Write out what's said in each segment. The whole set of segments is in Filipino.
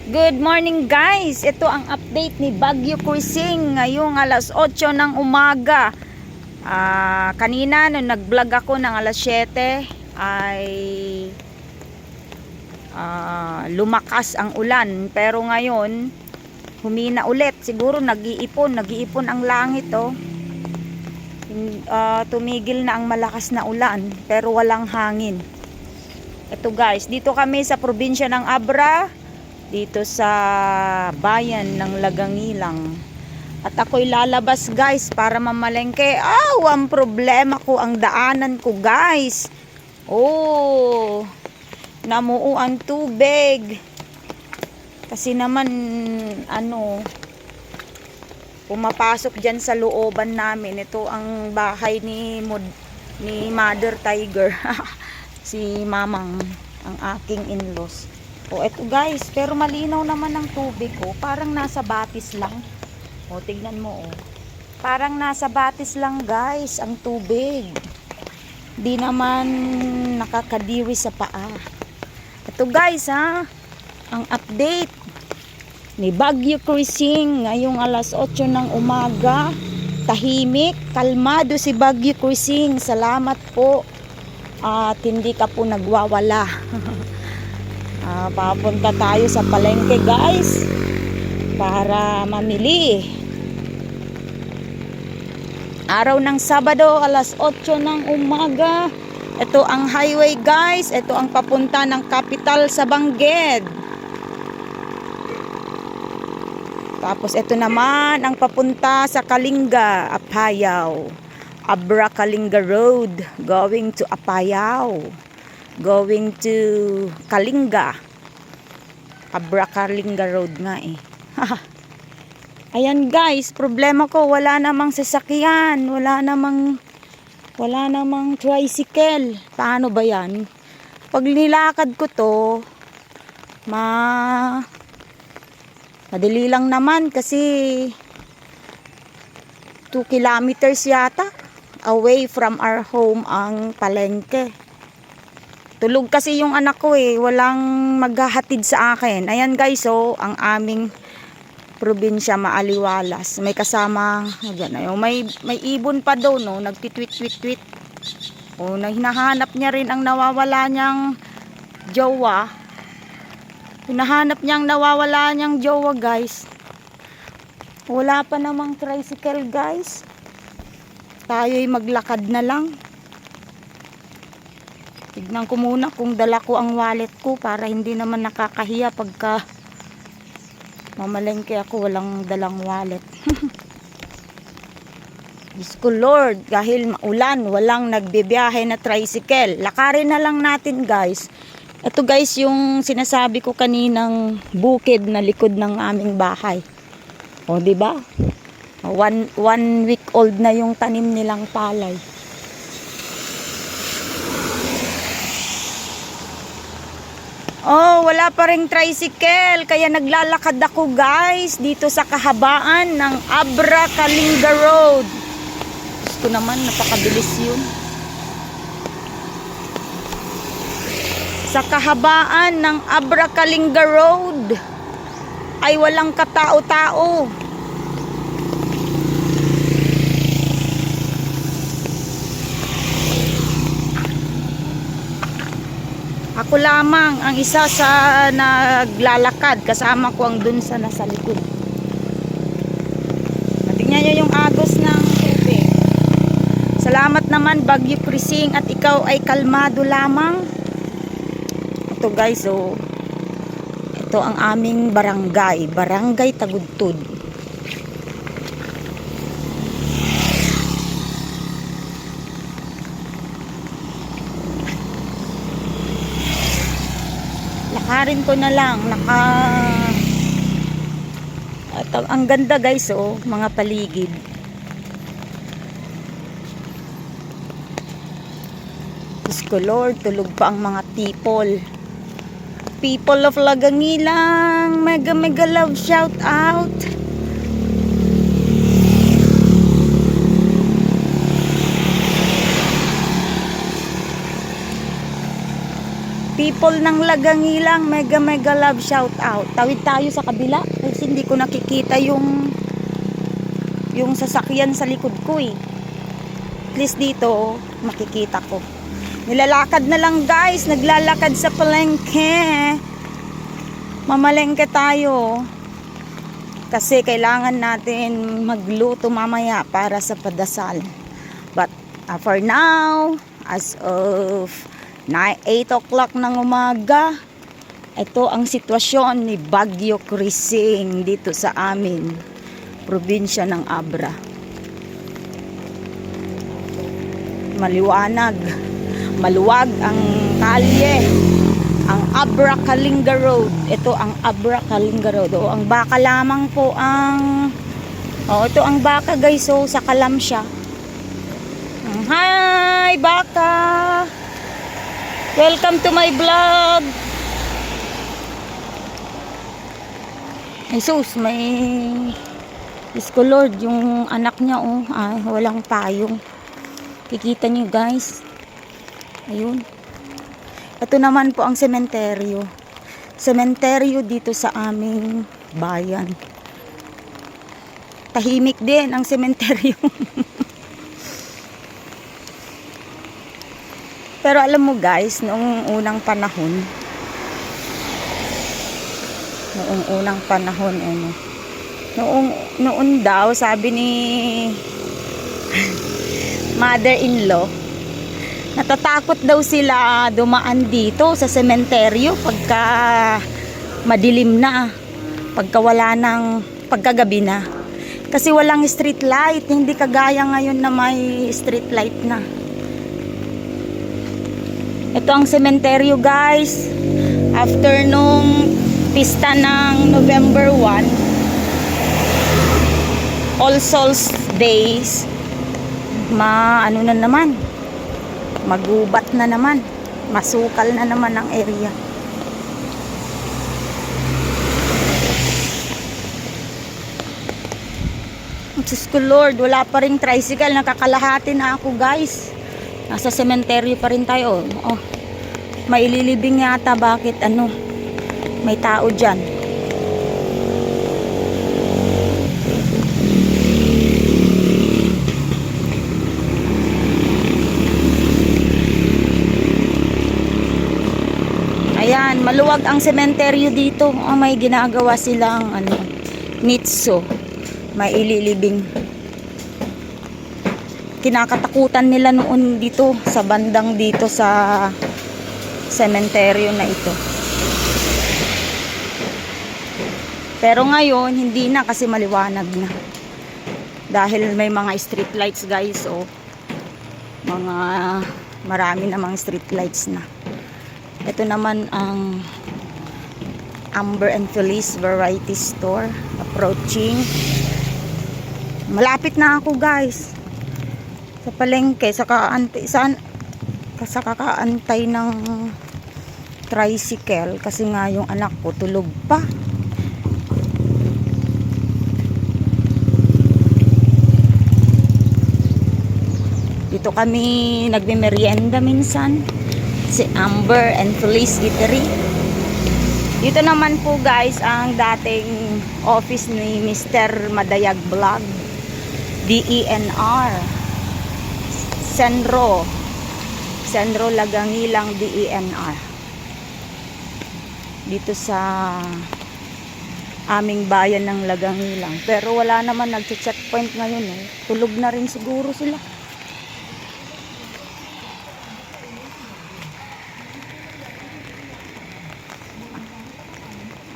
Good morning guys! Ito ang update ni Bagyo Cruising ngayong alas 8 ng umaga. Kanina nung nag-vlog ako ng alas 7 ay lumakas ang ulan. Pero ngayon humina ulit. Siguro nag-iipon ang langit oh. Tumigil na ang malakas na ulan pero walang hangin. Ito guys, dito kami sa probinsya ng Abra, dito sa bayan ng Lagangilang. At ako'y lalabas guys para mamalengke. Ang problema ko ang daanan ko guys. Namuo ang tubig. Kasi naman pumapasok dyan sa looban namin. Ito ang bahay ni Mother Tiger. Si Mamang, ang aking in-laws. Eto guys, pero malinaw naman ang tubig parang nasa batis lang. Tignan mo parang nasa batis lang guys ang tubig. Di naman nakakadiri sa paa. Ito guys ang update ni Bagyo Cruising ngayong alas 8 ng umaga. Tahimik, kalmado si Bagyo Cruising. Salamat po at hindi ka po nagwawala. Papunta tayo sa palengke guys para mamili. Araw ng Sabado alas 8 ng umaga. Ito ang highway guys. Ito ang papunta ng capital sa Bangged. Tapos ito naman ang papunta sa Kalinga, Apayao. Abra Kalinga Road going to Apayao. Going to Kalinga. Abra Kalinga Road nga Ayan guys, problema ko wala namang sasakyan, wala namang tricycle. Paano ba yan? Pag nilakad ko to, madali lang naman kasi 2 kilometers yata away from our home ang palengke. Tulog kasi yung anak ko walang maghahatid sa akin. Ayan guys ang aming probinsya maaliwalas. May kasama may ibon pa daw nagtitweet. Hinahanap niya rin ang nawawala niyang jowa. Hinahanap niya ang nawawala niyang jowa guys. Wala pa namang tricycle guys. Tayo'y maglakad na lang. Tignan ko muna kung dala ko ang wallet ko para hindi naman nakakahiya pagka mamalengke ako walang dalang wallet. Diyos ko Lord, dahil maulan, walang nagbibiyahe na tricycle. Lakarin na lang natin guys. Ito guys yung sinasabi ko kaninang bukid na likod ng aming bahay. Diba? One week old na yung tanim nilang palay. Wala pa ring tricycle. Kaya naglalakad ako guys dito sa kahabaan ng Abra Kalinga Road. Gusto naman, napakabilis yun. Sa kahabaan ng Abra Kalinga Road ay walang katao-tao. Ako lamang ang isa sa naglalakad. Kasama ko ang dun sa nasa likod. Tingnan nyo yung agos ng tubig. Salamat naman Bagyo Cruising at ikaw ay kalmado lamang. Ito guys ito ang aming barangay Tagudtod. Lakarin ko na lang ang ganda guys mga paligid. Diyos ko Lord, tulog pa ang mga people of Lagangilang, mega love shout out. people ng Lagangilang, mega mega love shout out. Tawid tayo sa kabila kasi hindi ko nakikita yung sasakyan sa likod ko eh. At least dito makikita ko. Nilalakad na lang guys, naglalakad sa palengke. Mamalengke tayo. Kasi kailangan natin magluto mamaya para sa padasal. But for now, as of 8 o'clock ng umaga, ito ang sitwasyon ni Bagyo Krising dito sa amin, probinsya ng Abra. Maliwanag, maluwag ang kalye, ang Abra Kalinga Road. Ito ang Abra Kalinga Road. O, ang baka lamang po ang ito ang baka guys. So sa kalam siya. Hi baka, welcome to my vlog. Jesus, may Diyos ko Lord, yung anak niya walang payong. Kikita niyo guys. Ayun. Ito naman po ang sementeryo. Sementeryo dito sa aming bayan. Tahimik din ang sementeryo. Pero alam mo guys, noong unang panahon, noon daw, sabi ni mother-in-law, natatakot daw sila dumaan dito sa sementeryo pagka madilim na, pagkagabi na. Kasi walang street light, hindi kagaya ngayon na may street light na. Ito ang sementeryo guys. After nung pista ng November 1, All Souls Days, ano na naman, magubat na naman, masukal na naman ang area. Diyos ko Lord, wala pa ring tricycle, nakakalahati na ako guys. Nasa sementeryo pa rin tayo. Maililibing yata, bakit may tao dyan. Ayan, maluwag ang sementeryo dito. May ginagawa silang nitso. May ililibing. Kinakatakutan nila noon dito sa bandang dito sa sementeryo na ito. Pero ngayon hindi na kasi maliwanag na. Dahil may mga street lights guys, marami namang street lights na. Ito naman ang Amber and Felice Variety Store, approaching. Malapit na ako guys sa palengke, sa kakaantay ng tricycle kasi nga yung anak ko tulog pa. Dito kami nagme-merienda minsan, si Amber and Felice Eatery. Dito naman po guys ang dating office ni Mr. Madayag Vlog, DENR, Senro Lagangilang DENR. Dito sa aming bayan ng Lagangilang. Pero wala naman nagche-checkpoint ngayon Tulog na rin siguro sila.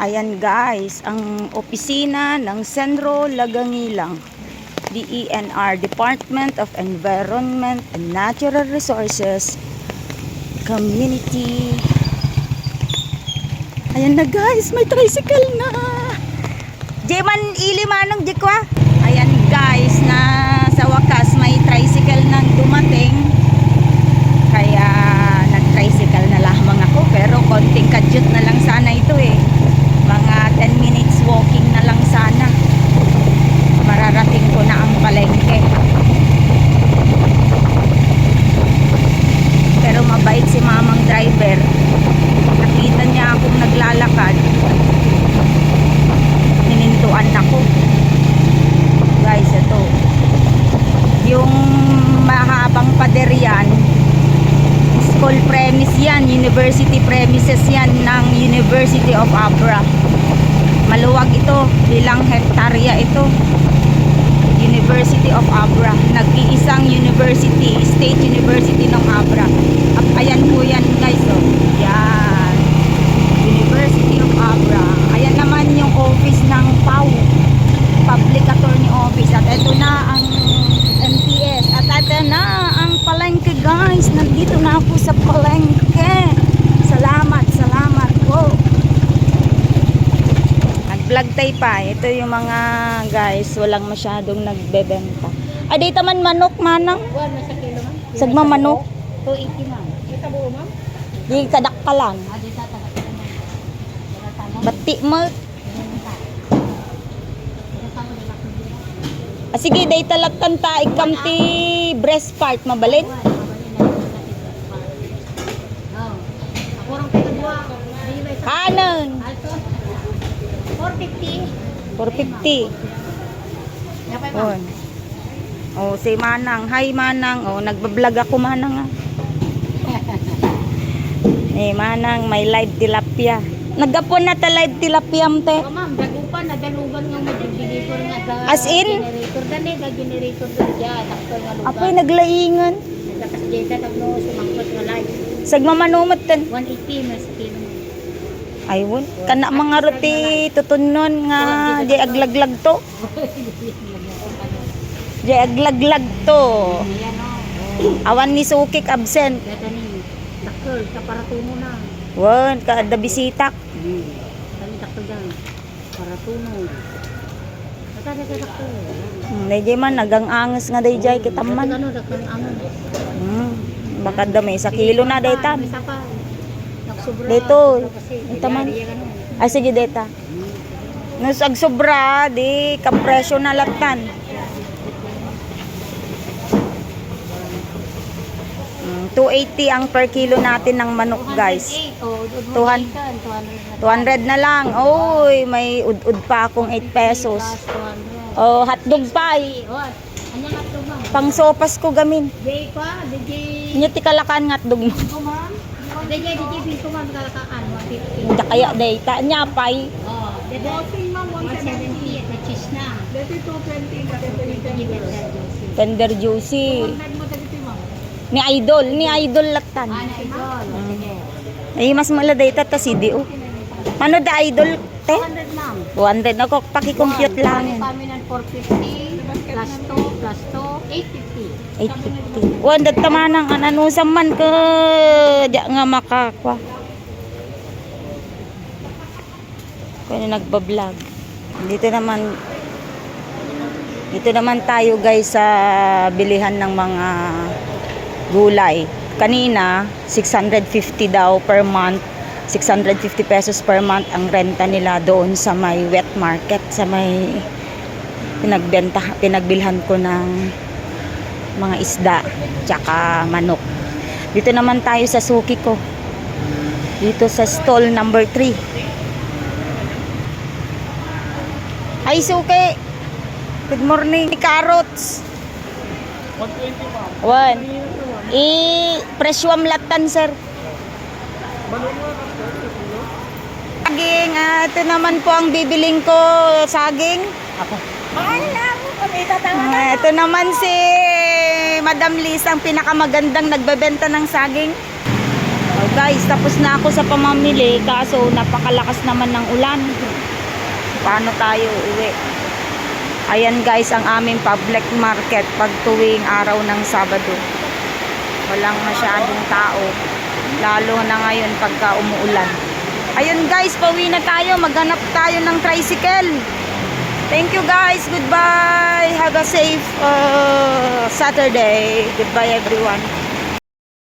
Ayan guys, ang opisina ng Senro Lagangilang, DENR, Department of Environment and Natural Resources, Community. Ayan na guys, may tricycle na. Jeman ilimanong jikwa. Ayan guys, na sa wakas may tricycle nang dumating. Kaya nag-tricycle na lamang ako, pero konting kadyot na lang sana ito Mga 10 minutes walking na lang sana. Mararating ko na ang palengke. Pero mabait si mamang driver. University of Abra. Maluwag ito, ilang hektarya ito. University of Abra, nag-iisang university, state university ng Abra. At ayan po yan guys, oh. Yan, University of Abra. Ayan naman yung office ng PAO, Public Attorney Office. At ito na ang MTS. At ito na ang palengke guys. Nandito na ako sa palengke. Salamat po. Nag-vlog tayo pa. Ito yung mga guys, walang masyadong nagbebenta. Ay, dito man manok, manang. Nasa kilo, ma'am. Sagma manok. 280, ma'am. Kita buo, ma'am? Di kadakkalan. Dito taga. Bati mo. Sige, day talatan ta ikam ti breast part mabalit. Kanan. 450. 450. Oh. Oh, si Manang. Hi Manang. Oh, nagba-vlog ako Manang. Manang, may live tilapia. Nagapon na ta live tilapia te. Oh, ma'am, dagupan na dalugan nga mo generator nga da. As in? Generator dali ga generator diyan. Takto nga lugar. Apoy naglaingan. Naglakas data tagno sumangkot nga live. Sagmamanumot ten. 180 mas kilo. Ayun, kana mga roti tutunon nga di aglaglag to. Di aglaglag to. Ayan oh. Awan ni Sukik absent. Data ni takto sa para tumo na. Wan, kada bisita. Kami takto dyan. Para tumo. Kata takto. Medyo man nagang-angas nga dayjay kita man. Ano dakang angon. Baka dami sa kilo na dayta. Isa pa. Nagsobra. Dito. Kasi Ito man. diyan, ano. Ay sige dayta. Nusag sobra di kapresyo na latan. 280 ang per kilo natin ng manok guys. 200 na lang. Oy, may ud-ud pa akong 8 pesos. Oh, hotdog pa. Anyang hotdog ma'am? Pang sopas ko gamin. DJ pa, DJ. Nya ti kalakan nga hotdog mo. Ko ma'am. DJ ko ma'am kalakaan 150. Da kaya dayta nya pay. Oh, bossing ma'am 170 at cheese na. Dito 220 na Tender juicy. 100 mo dito ma'am. Ni idol latan. Na idol. Sige. Ay mas mala dayta ta CDO. Ano da idol te? 200 ma'am. 200 ako paki-compute lang yan. Kami ng 450 plus 2 850. 850. Wanda tamanang ano sa man ka di nga makakwa. Kung nagba-vlog. Dito naman tayo guys sa bilihan ng mga gulay. Kanina 650 daw per month. 650 pesos per month ang renta nila doon sa may wet market, sa may pinagbilhan ko ng mga isda tsaka manok. Dito naman tayo sa suki ko. Dito sa stall number 3. Ay suki. Good morning. Carrots. 120 ma'am. One. Presyuam latan sir. Saging, ito naman po ang bibiling ko, saging. Ako. Tatawa. Ito naman si Madam Liz, ang pinakamagandang nagbebenta ng saging. Oh, guys, tapos na ako sa pamamili, kaso napakalakas naman ng ulan. Paano tayo uwi? Ayan guys, ang aming public market pag tuwing araw ng Sabado. Walang masyadong tao, lalo na ngayon pagka umuulan. Ayun guys, pauwi na tayo. Maghanap tayo ng tricycle. Thank you guys. Goodbye. Have a safe Saturday. Goodbye everyone.